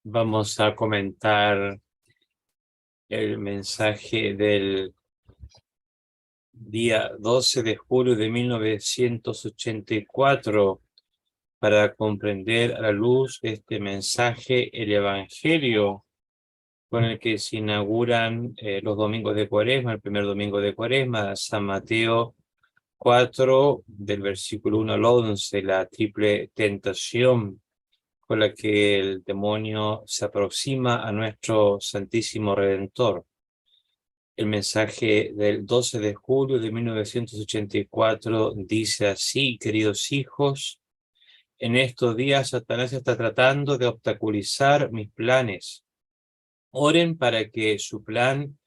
Vamos a comentar el mensaje del día 12 de julio de 1984 para comprender a la luz de este mensaje el Evangelio con el que se inauguran los domingos de Cuaresma, el primer domingo de Cuaresma, San Mateo 4, del versículo 1 al 11, la triple tentación con la que el demonio se aproxima a nuestro Santísimo Redentor. El mensaje del 12 de julio de 1984 dice así: queridos hijos, en estos días Satanás está tratando de obstaculizar mis planes. Oren para que su plan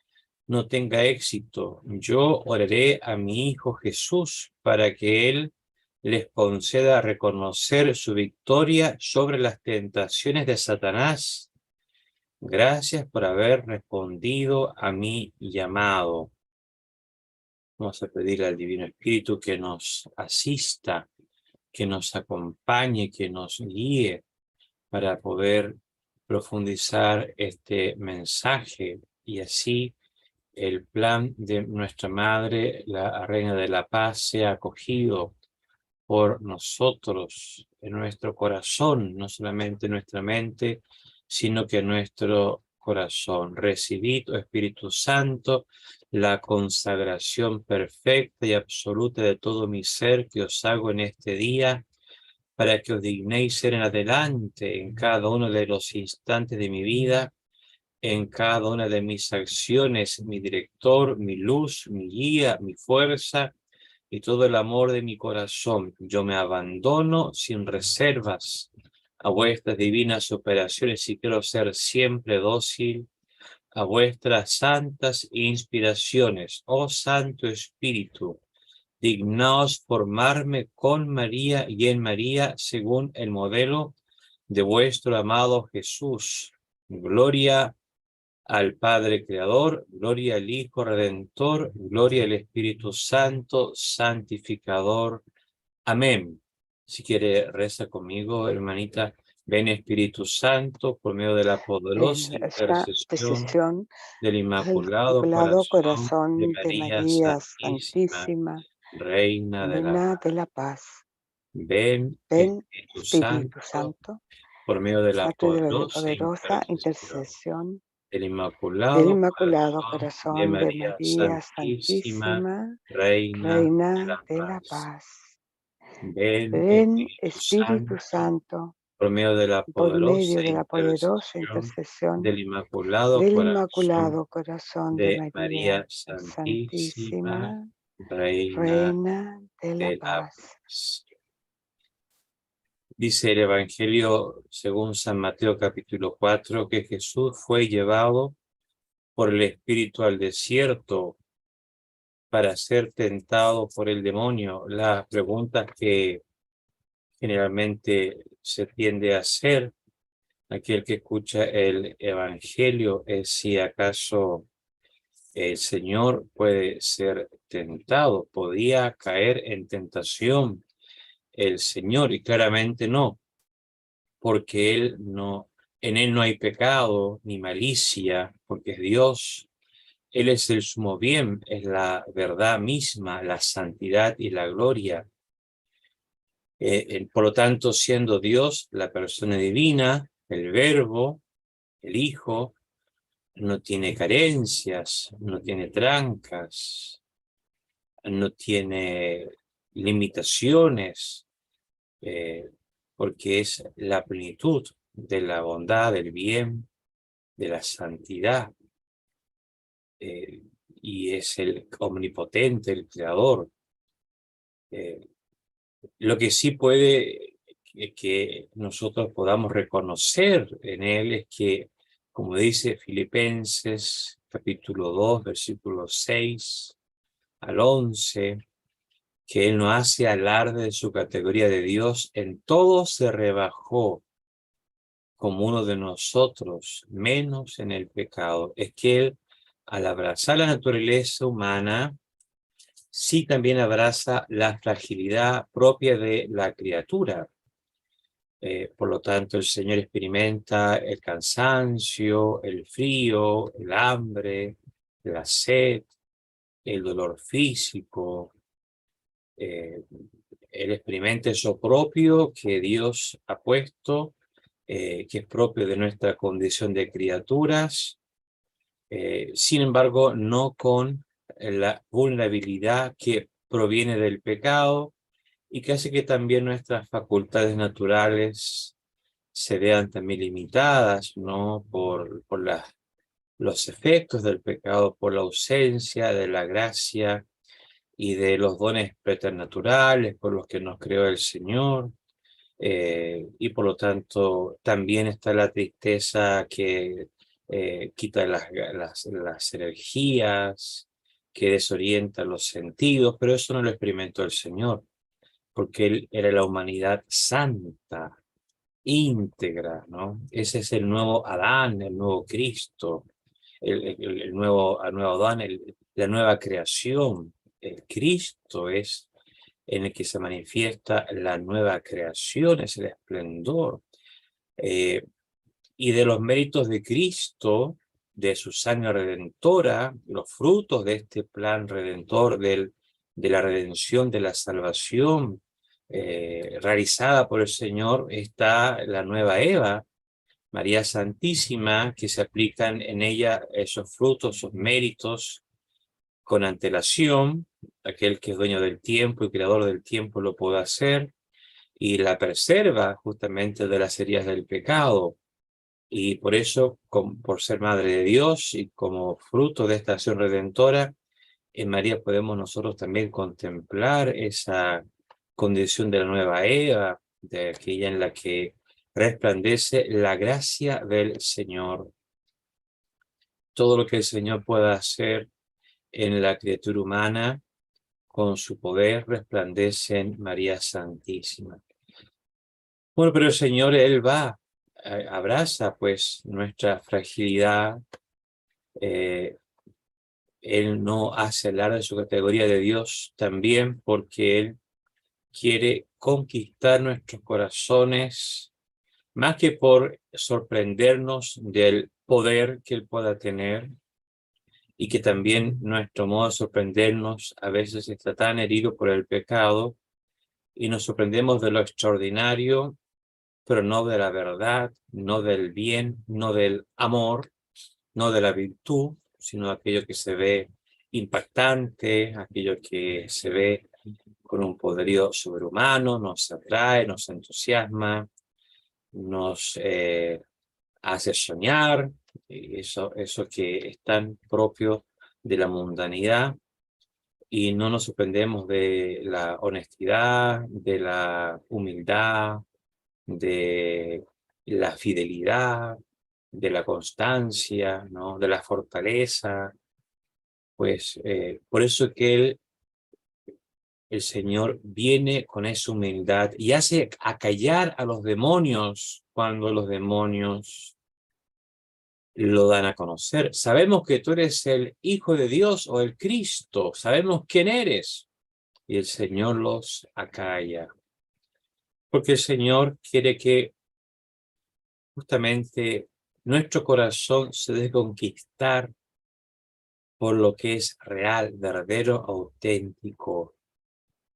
no tenga éxito. Yo oraré a mi Hijo Jesús para que Él les conceda reconocer su victoria sobre las tentaciones de Satanás. Gracias por haber respondido a mi llamado. Vamos a pedirle al Divino Espíritu que nos asista, que nos acompañe, que nos guíe para poder profundizar este mensaje y así el plan de nuestra Madre, la Reina de la Paz, sea acogido por nosotros en nuestro corazón, no solamente en nuestra mente, sino que en nuestro corazón. Recibid, oh Espíritu Santo, la consagración perfecta y absoluta de todo mi ser que os hago en este día, para que os dignéis ser en adelante en cada uno de los instantes de mi vida, en cada una de mis acciones, mi director, mi luz, mi guía, mi fuerza y todo el amor de mi corazón. Yo me abandono sin reservas a vuestras divinas operaciones y quiero ser siempre dócil a vuestras santas inspiraciones. Oh Santo Espíritu, dignaos formarme con María y en María según el modelo de vuestro amado Jesús. Gloria al Padre Creador, gloria al Hijo Redentor, gloria al Espíritu Santo, santificador. Amén. Si quiere, reza conmigo, hermanita. Ven Espíritu Santo, por medio de la poderosa En esta intercesión procesión del del Inmaculado Inmaculado Corazón de Corazón de María María Santísima, Santísima, Reina de la Reina Paz. de la Paz. Ven Ven, Espíritu Espíritu Santo, Santo, por medio de la a tu poderosa poderosa intercesión intercesión del del Inmaculado Inmaculado Corazón de Corazón de María María Santísima, Santísima, Reina de Reina la de la Paz. Paz. Ven, Ven, Espíritu Espíritu Santo, Santo, por medio de la por medio poderosa de la poderosa intercesión intercesión del Inmaculado del Corazón Inmaculado Corazón de de María María Santísima, Santísima, Reina Reina de la de la Paz. Paz. Dice el Evangelio según San Mateo capítulo 4 que Jesús fue llevado por el Espíritu al desierto para ser tentado por el demonio. Las preguntas que generalmente se tiende a hacer aquel que escucha el Evangelio es si acaso el Señor puede ser tentado, podía caer en tentación el Señor, y claramente no, porque en Él no hay pecado ni malicia, porque es Dios. Él es el sumo bien, es la verdad misma, la santidad y la gloria. Por lo tanto, siendo Dios la persona divina, el Verbo, el Hijo, no tiene carencias, no tiene trancas, no tiene limitaciones, eh, porque es la plenitud de la bondad, del bien, de la santidad, eh, y es el omnipotente, el creador. Eh, lo que sí puede que nosotros podamos reconocer en él es que, como dice Filipenses capítulo 2, versículo 6 al 11, que él no hace alarde de su categoría de Dios, en todo se rebajó como uno de nosotros, menos en el pecado. Es que él, al abrazar la naturaleza humana, sí también abraza la fragilidad propia de la criatura. Por lo tanto, el Señor experimenta el cansancio, el frío, el hambre, la sed, el dolor físico. Él experimenta eso propio que Dios ha puesto, que es propio de nuestra condición de criaturas. Sin embargo, no con la vulnerabilidad que proviene del pecado y que hace que también nuestras facultades naturales se vean también limitadas, ¿no? Por los efectos del pecado, por la ausencia de la gracia y de los dones preternaturales por los que nos creó el Señor. Y por lo tanto también está la tristeza que quita las energías, que desorienta los sentidos, pero eso no lo experimentó el Señor, porque Él era la humanidad santa, íntegra, ¿no? Ese es el nuevo Adán, el nuevo Cristo, el nuevo Adán, la nueva creación. El Cristo es en el que se manifiesta la nueva creación, es el esplendor. eh, y de los méritos de Cristo, de su sangre redentora, los frutos de este plan redentor de la redención, de la salvación realizada por el Señor, está la nueva Eva, María Santísima, que se aplican en ella esos frutos, esos méritos con antelación. Aquel que es dueño del tiempo y creador del tiempo lo puede hacer y la preserva justamente de las heridas del pecado. Y por eso, por ser Madre de Dios y como fruto de esta acción redentora, en María podemos nosotros también contemplar esa condición de la nueva Eva, de aquella en la que resplandece la gracia del Señor. Todo lo que el Señor pueda hacer en la criatura humana, con su poder resplandece en María Santísima. Bueno, pero el Señor, Él va, abraza pues nuestra fragilidad. eh, Él no hace alarde de su categoría de Dios también porque Él quiere conquistar nuestros corazones, más que por sorprendernos del poder que Él pueda tener, y que también nuestro modo de sorprendernos a veces está tan herido por el pecado, y nos sorprendemos de lo extraordinario, pero no de la verdad, no del bien, no del amor, no de la virtud, sino aquello que se ve impactante, aquello que se ve con un poderío sobrehumano, nos atrae, nos entusiasma, nos hace soñar, eso que es tan propio de la mundanidad, y no nos sorprendemos de la honestidad, de la humildad, de la fidelidad, de la constancia, ¿no? De la fortaleza. Pues por eso que el Señor viene con esa humildad y hace acallar a los demonios cuando los demonios lo dan a conocer. Sabemos que tú eres el Hijo de Dios o el Cristo, sabemos quién eres. Y el Señor los acalla, porque el Señor quiere que justamente nuestro corazón se deje conquistar por lo que es real, verdadero, auténtico,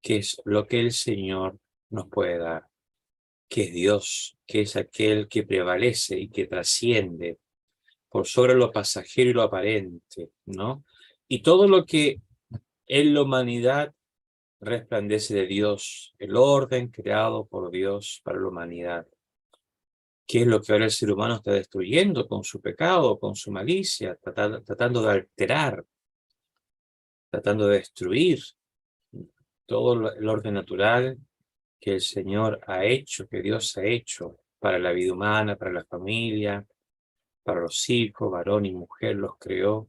que es lo que el Señor nos puede dar, que es Dios, que es aquel que prevalece y que trasciende por sobre lo pasajero y lo aparente, ¿no? Y todo lo que en la humanidad resplandece de Dios, el orden creado por Dios para la humanidad. ¿Qué es lo que ahora el ser humano está destruyendo con su pecado, con su malicia, tratando de alterar, tratando de destruir todo el orden natural que el Señor ha hecho, que Dios ha hecho para la vida humana, para la familia, para los hijos, varón y mujer los creó?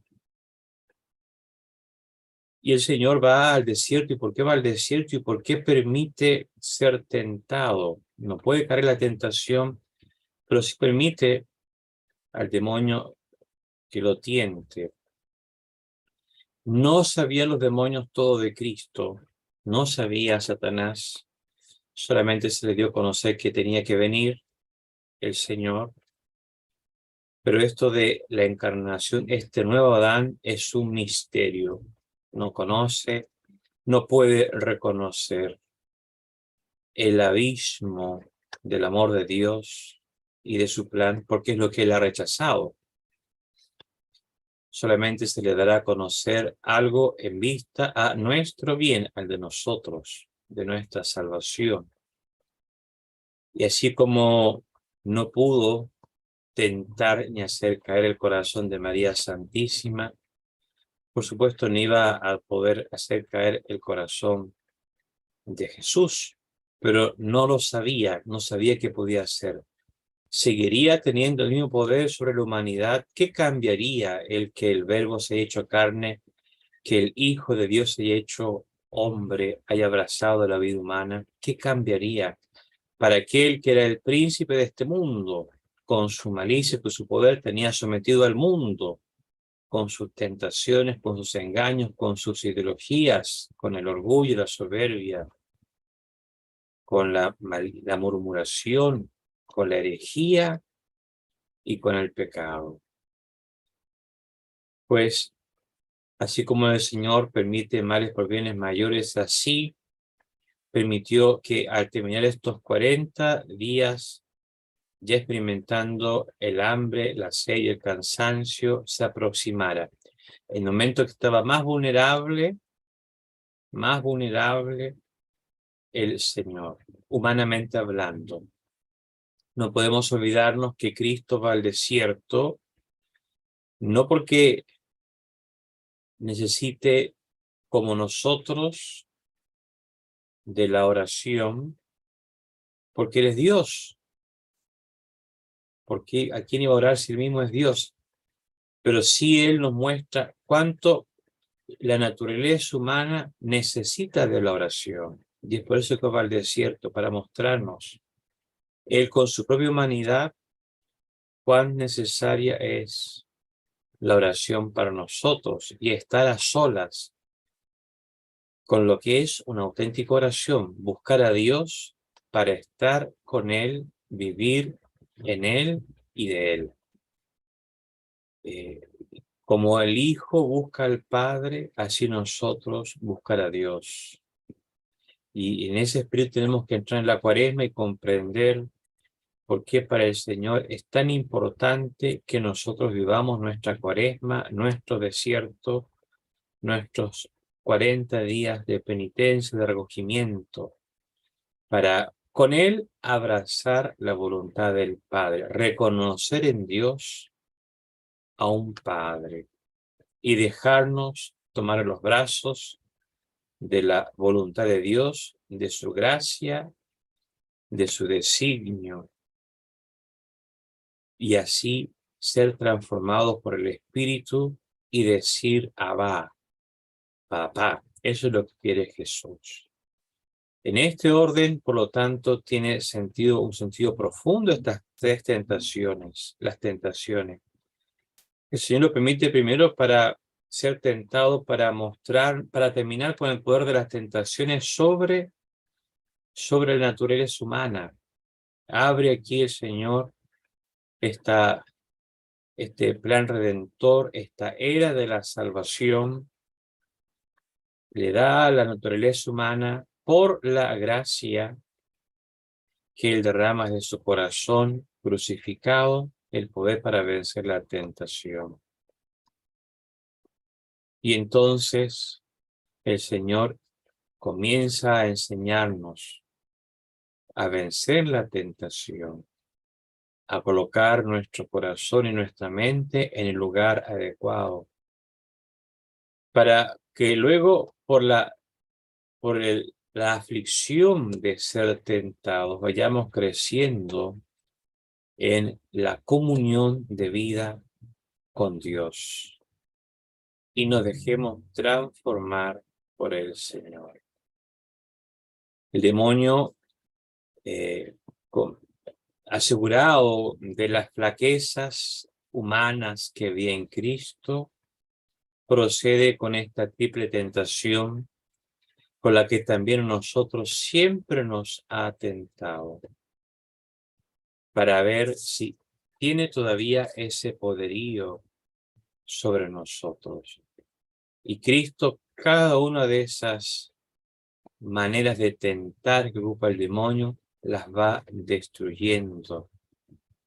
Y el Señor va al desierto. ¿Y por qué va al desierto? ¿Y por qué permite ser tentado? No puede caer en la tentación, pero sí permite al demonio que lo tiente. No sabían los demonios todo de Cristo, no sabía Satanás solamente se le dio a conocer que tenía que venir el Señor. Pero esto de la encarnación, este nuevo Adán, es un misterio. No conoce, no puede reconocer el abismo del amor de Dios y de su plan, porque es lo que él ha rechazado. Solamente se le dará a conocer algo en vista a nuestro bien, al de nosotros, de nuestra salvación. Y así como no pudo tentar ni hacer caer el corazón de María Santísima, por supuesto no iba a poder hacer caer el corazón de Jesús, pero no lo sabía, no sabía qué podía hacer. ¿Seguiría teniendo el mismo poder sobre la humanidad? ¿Qué cambiaría el que el Verbo se haya hecho carne, que el Hijo de Dios se haya hecho hombre, haya abrazado la vida humana? ¿Qué cambiaría para aquel que era el príncipe de este mundo? Con su malicia, con su poder, tenía sometido al mundo, con sus tentaciones, con sus engaños, con sus ideologías, con el orgullo, la soberbia, con la murmuración, con la herejía y con el pecado. Pues, así como el Señor permite males por bienes mayores, así permitió que al terminar estos 40 días, ya experimentando el hambre, la sed y el cansancio, se aproximara. El momento que estaba más vulnerable el Señor, humanamente hablando. No podemos olvidarnos que Cristo va al desierto, no porque necesite, como nosotros, de la oración, porque Él es Dios. Porque ¿a quién iba a orar si Él mismo es Dios? Pero sí Él nos muestra cuánto la naturaleza humana necesita de la oración. Y es por eso que va al desierto, para mostrarnos Él con su propia humanidad cuán necesaria es la oración para nosotros y estar a solas con lo que es una auténtica oración, buscar a Dios para estar con Él, vivir en Él y de Él. Como el Hijo busca al Padre, así nosotros buscar a Dios. Y en ese espíritu tenemos que entrar en la Cuaresma y comprender por qué para el Señor es tan importante que nosotros vivamos nuestra Cuaresma, nuestro desierto, nuestros 40 días de penitencia, de recogimiento, para con Él abrazar la voluntad del Padre, reconocer en Dios a un Padre y dejarnos tomar en los brazos de la voluntad de Dios, de su gracia, de su designio, y así ser transformados por el Espíritu y decir Abba, Papá. Eso es lo que quiere Jesús. En este orden, por lo tanto, tiene sentido, un sentido profundo estas tres tentaciones, las tentaciones. El Señor lo permite primero para ser tentado, para mostrar, para terminar con el poder de las tentaciones sobre la naturaleza humana. Abre aquí el Señor este plan redentor, esta era de la salvación, le da a la naturaleza humana por la gracia que Él derrama de su corazón crucificado el poder para vencer la tentación. Y entonces el Señor comienza a enseñarnos a vencer la tentación, a colocar nuestro corazón y nuestra mente en el lugar adecuado, para que luego la aflicción de ser tentados vayamos creciendo en la comunión de vida con Dios y nos dejemos transformar por el Señor. El demonio, asegurado de las flaquezas humanas que vi en Cristo, procede con esta triple tentación con la que también nosotros siempre nos ha tentado, para ver si tiene todavía ese poderío sobre nosotros. Y Cristo, cada una de esas maneras de tentar que ocupa el demonio, las va destruyendo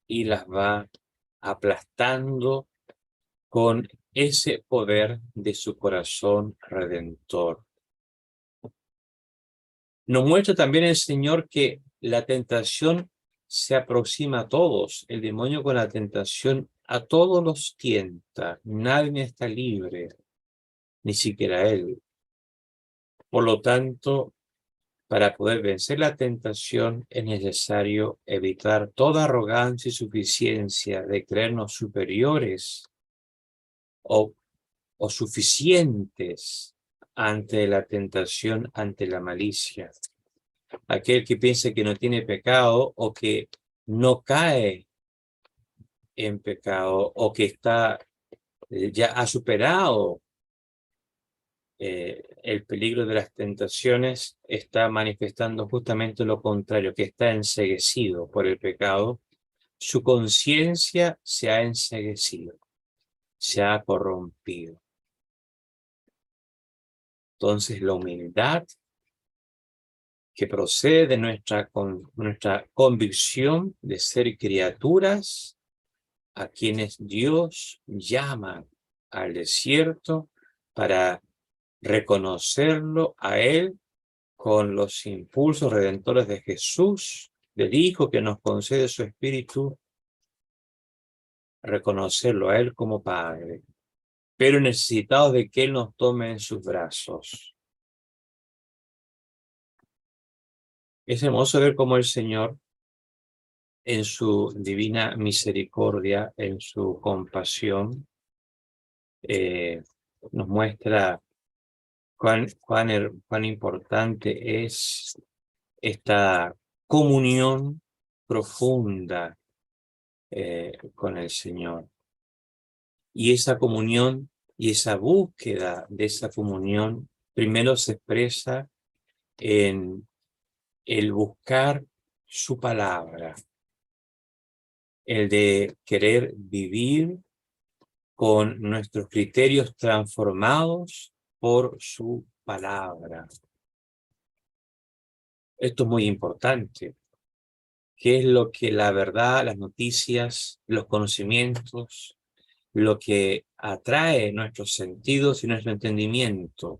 y las va aplastando con ese poder de su corazón redentor. Nos muestra también el Señor que la tentación se aproxima a todos. El demonio con la tentación a todos los tienta. Nadie está libre, ni siquiera él. Por lo tanto, para poder vencer la tentación es necesario evitar toda arrogancia y suficiencia de creernos superiores o suficientes ante la tentación, ante la malicia. Aquel que piensa que no tiene pecado o que no cae en pecado o que ya ha superado el peligro de las tentaciones, está manifestando justamente lo contrario, que está enceguecido por el pecado. Su conciencia se ha enceguecido, se ha corrompido. Entonces la humildad que procede de nuestra convicción de ser criaturas a quienes Dios llama al desierto para reconocerlo a Él con los impulsos redentores de Jesús, del Hijo que nos concede su Espíritu, reconocerlo a Él como Padre, pero necesitados de que Él nos tome en sus brazos. Es hermoso ver cómo el Señor, en su divina misericordia, en su compasión, nos muestra cuán importante es esta comunión profunda con el Señor. Y esa comunión y esa búsqueda de esa comunión primero se expresa en el buscar su palabra, el de querer vivir con nuestros criterios transformados por su palabra. Esto es muy importante. ¿Qué es lo que la verdad, las noticias, los conocimientos, lo que atrae nuestros sentidos y nuestro entendimiento?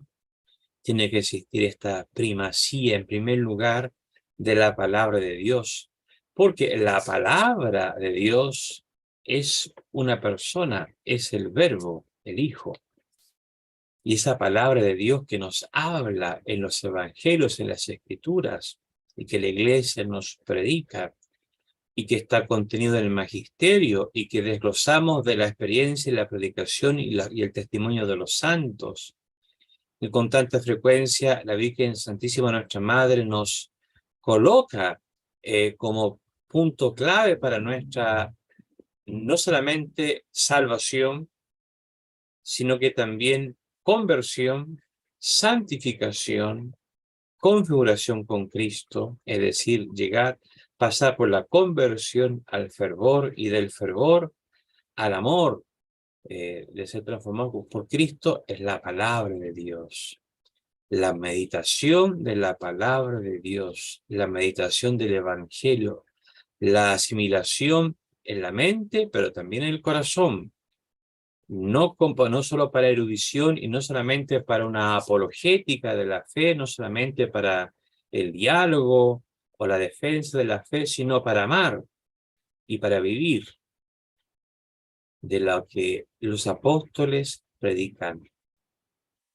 Tiene que existir esta primacía, en primer lugar, de la palabra de Dios, porque la palabra de Dios es una persona, es el Verbo, el Hijo. Y esa palabra de Dios que nos habla en los evangelios, en las escrituras, y que la iglesia nos predica, y que está contenido en el magisterio, y que desglosamos de la experiencia y la predicación y el testimonio de los santos, y con tanta frecuencia la Virgen Santísima, nuestra Madre, nos coloca como punto clave para nuestra no solamente salvación, sino que también conversión, santificación, configuración con Cristo, es decir, pasar por la conversión al fervor y del fervor al amor, de ser transformado por Cristo, es la palabra de Dios. La meditación de la palabra de Dios, la meditación del Evangelio, la asimilación en la mente, pero también en el corazón. No solo para erudición y no solamente para una apologética de la fe, no solamente para el diálogo o la defensa de la fe, sino para amar y para vivir de lo que los apóstoles predican,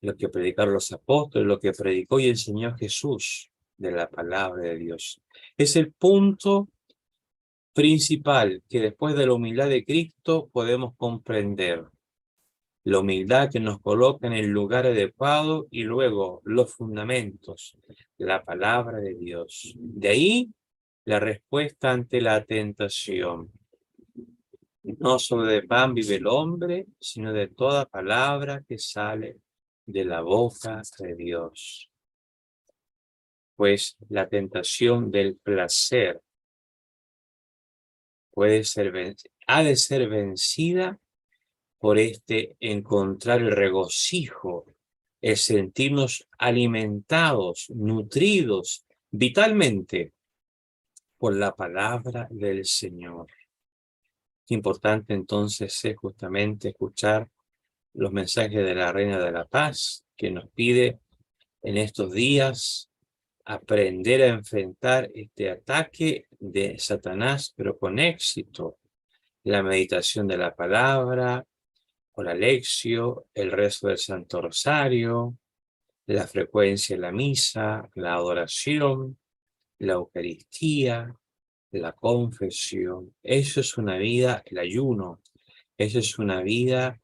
lo que predicaron los apóstoles, lo que predicó y enseñó Jesús de la palabra de Dios. Es el punto principal que después de la humildad de Cristo podemos comprender. La humildad que nos coloca en el lugar adecuado y luego los fundamentos, la palabra de Dios. De ahí la respuesta ante la tentación. No solo de pan vive el hombre, sino de toda palabra que sale de la boca de Dios. pues la tentación del placer ha de ser vencida por encontrar el regocijo, el sentirnos alimentados, nutridos vitalmente por la palabra del Señor. Importante entonces es justamente escuchar los mensajes de la Reina de la Paz, que nos pide en estos días aprender a enfrentar este ataque de Satanás, pero con éxito. La meditación de la palabra, o la lección, el rezo del Santo Rosario, la frecuencia de la misa, la adoración, la Eucaristía, la confesión. Eso es una vida, el ayuno, eso es una vida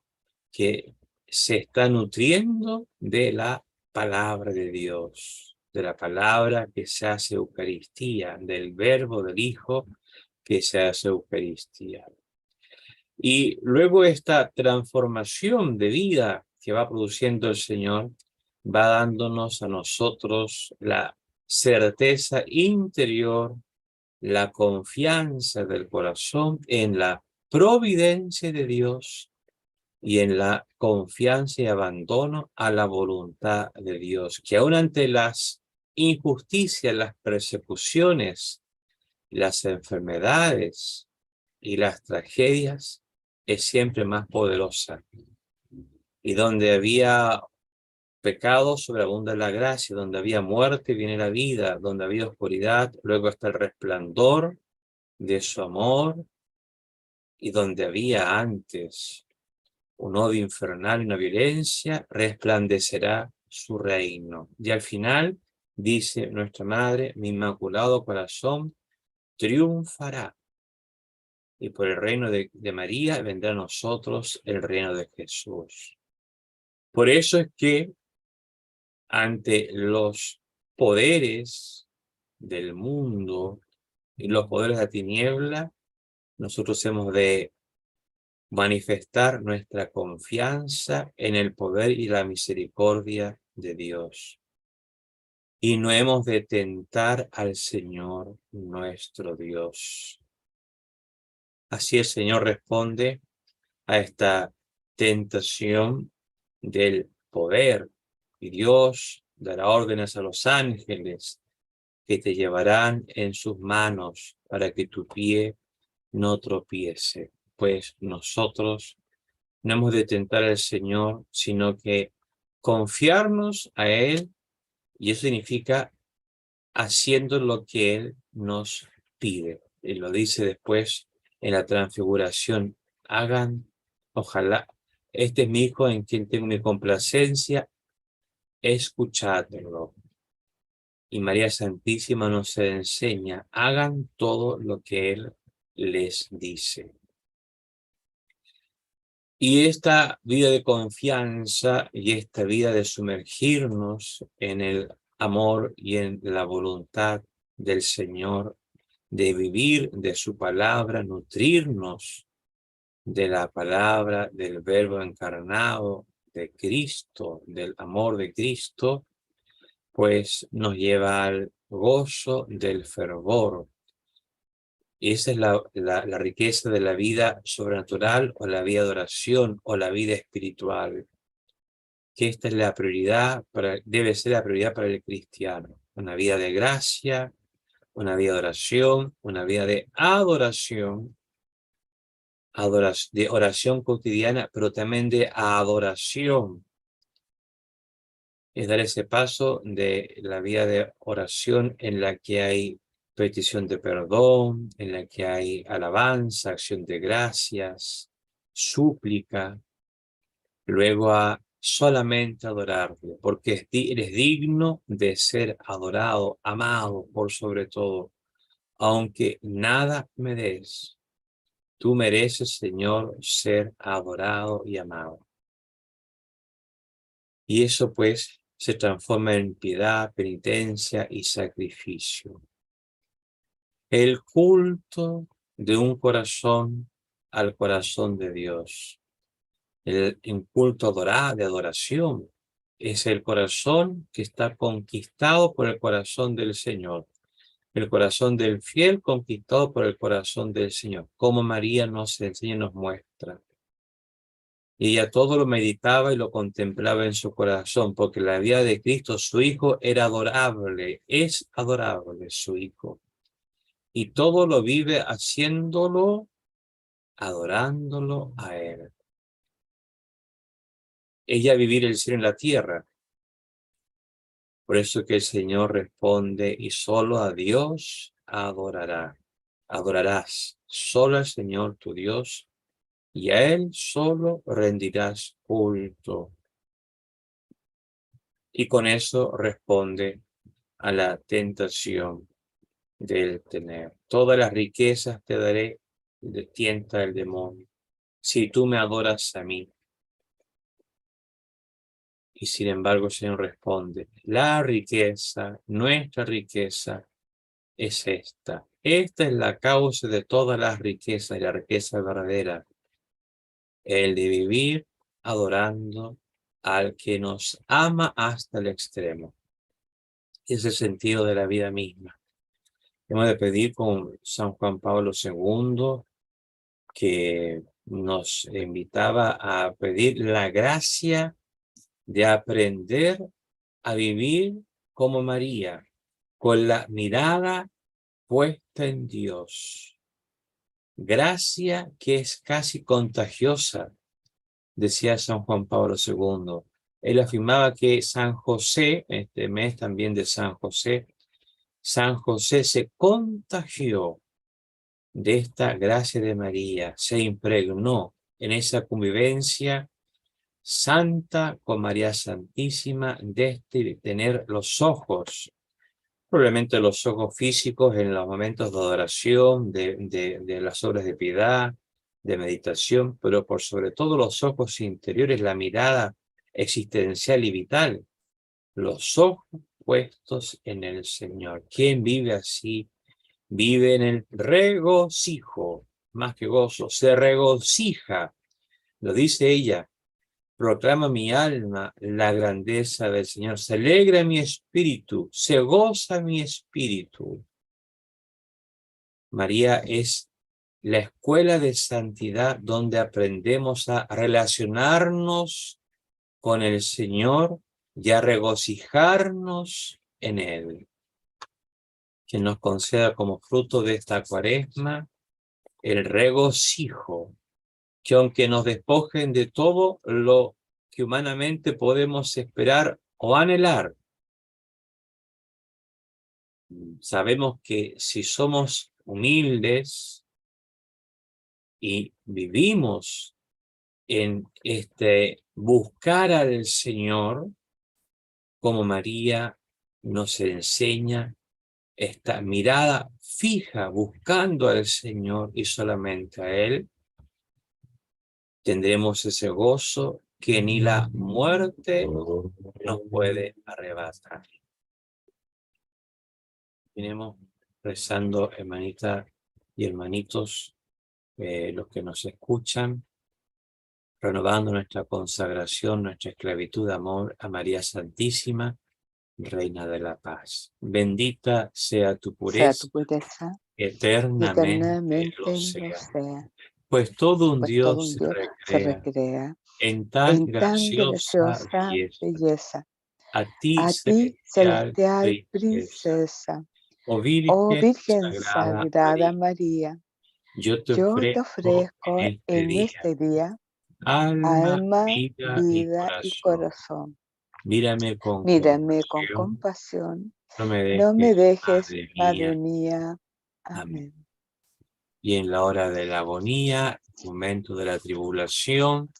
que se está nutriendo de la palabra de Dios, de la palabra que se hace Eucaristía, del verbo del Hijo que se hace Eucaristía. Y luego esta transformación de vida que va produciendo el Señor va dándonos a nosotros la certeza interior, la confianza del corazón en la providencia de Dios y en la confianza y abandono a la voluntad de Dios, que aun ante las injusticias, las persecuciones, las enfermedades y las tragedias, es siempre más poderosa. Y donde había pecado, sobreabunda la gracia, donde había muerte, viene la vida, donde había oscuridad, luego está el resplandor de su amor, y donde había antes un odio infernal y una violencia, resplandecerá su reino. Y al final, dice nuestra Madre, mi inmaculado corazón triunfará. Y por el reino de María vendrá a nosotros el reino de Jesús. Por eso es que ante los poderes del mundo y los poderes de la tiniebla, nosotros hemos de manifestar nuestra confianza en el poder y la misericordia de Dios. Y no hemos de tentar al Señor nuestro Dios. Así el Señor responde a esta tentación del poder, y Dios dará órdenes a los ángeles que te llevarán en sus manos para que tu pie no tropiece. Pues nosotros no hemos de tentar al Señor, sino que confiarnos a Él, y eso significa haciendo lo que Él nos pide. Y lo dice después en la transfiguración: hagan, ojalá, este es mi Hijo en quien tengo mi complacencia, escuchadlo. Y María Santísima nos enseña: hagan todo lo que Él les dice. Y esta vida de confianza y esta vida de sumergirnos en el amor y en la voluntad del Señor, de vivir de su palabra, nutrirnos de la palabra, del verbo encarnado, de Cristo, del amor de Cristo, pues nos lleva al gozo del fervor. Y esa es la riqueza de la vida sobrenatural, o la vida de oración, o la vida espiritual. Que esta es la prioridad, debe ser la prioridad para el cristiano. Una vida de gracia, una vida de oración, una vida de adoración, de oración cotidiana, pero también de adoración. Es dar ese paso de la vida de oración en la que hay petición de perdón, en la que hay alabanza, acción de gracias, súplica, luego a solamente adorarle, porque eres digno de ser adorado, amado por sobre todo, aunque nada me des. Tú mereces, Señor, ser adorado y amado. Y eso pues se transforma en piedad, penitencia y sacrificio. El culto de un corazón al corazón de Dios. Un culto de adoración. Es el corazón que está conquistado por el corazón del Señor. El corazón del fiel conquistado por el corazón del Señor. Como María nos enseña y nos muestra. Y ella todo lo meditaba y lo contemplaba en su corazón, porque la vida de Cristo, su Hijo, era adorable, es adorable su Hijo. Y todo lo vive haciéndolo, adorándolo a Él. Ella vivir el cielo en la tierra. Por eso que el Señor responde, y solo a Dios adorarás, solo al Señor tu Dios, y a Él solo rendirás culto. Y con eso responde a la tentación del tener. Todas las riquezas te daré, le tienta el demonio, si tú me adoras a mí. Y sin embargo el Señor responde, la riqueza, nuestra riqueza, es esta. Esta es la causa de todas las riquezas y la riqueza verdadera. El de vivir adorando al que nos ama hasta el extremo. Es el sentido de la vida misma. Hemos de pedir con San Juan Pablo II, que nos invitaba a pedir la gracia de aprender a vivir como María, con la mirada puesta en Dios. Gracia que es casi contagiosa, decía San Juan Pablo II. Él afirmaba que San José, este mes también de San José se contagió de esta gracia de María, se impregnó en esa convivencia santa con María Santísima, de tener los ojos, probablemente los ojos físicos en los momentos de adoración, de las obras de piedad, de meditación, pero por sobre todo los ojos interiores, la mirada existencial y vital, los ojos puestos en el Señor. ¿Quién vive así? Vive en el regocijo, más que gozo, se regocija, lo dice ella. Proclama mi alma la grandeza del Señor. Se alegra mi espíritu, se goza mi espíritu. María es la escuela de santidad donde aprendemos a relacionarnos con el Señor y a regocijarnos en Él. Que nos conceda como fruto de esta cuaresma el regocijo, que aunque nos despojen de todo lo que humanamente podemos esperar o anhelar, sabemos que si somos humildes y vivimos en buscar al Señor, como María nos enseña, esta mirada fija buscando al Señor y solamente a Él, tendremos ese gozo que ni la muerte nos puede arrebatar. Venimos rezando, hermanita y hermanitos, los que nos escuchan, renovando nuestra consagración, nuestra esclavitud de amor a María Santísima, Reina de la Paz. Bendita sea tu sea tu pureza, pureza, eternamente eternamente lo lo sea. sea, Pues todo un pues todo Dios un se Dios se recrea recrea en tan en tan graciosa graciosa belleza. belleza. A ti, A ti, celestial celestial princesa, princesa, oh oh Virgen Virgen Sagrada Sagrada María, María, yo te yo te ofrezco ofrezco en este en día este día alma, alma, vida y vida y corazón. corazón. Mírame con Mírame con compasión, compasión, no me no me dejes, dejes, Madre Madre mía. mía. Amén. Amén. Y en la hora de la agonía, momento de la tribulación,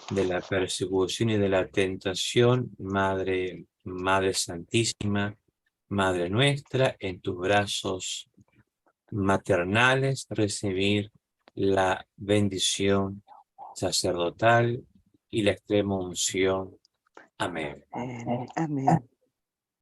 de la persecución y de la tentación, Madre Santísima, Madre nuestra, en tus brazos maternales, recibir la bendición sacerdotal y la extrema unción. Amén. Amén.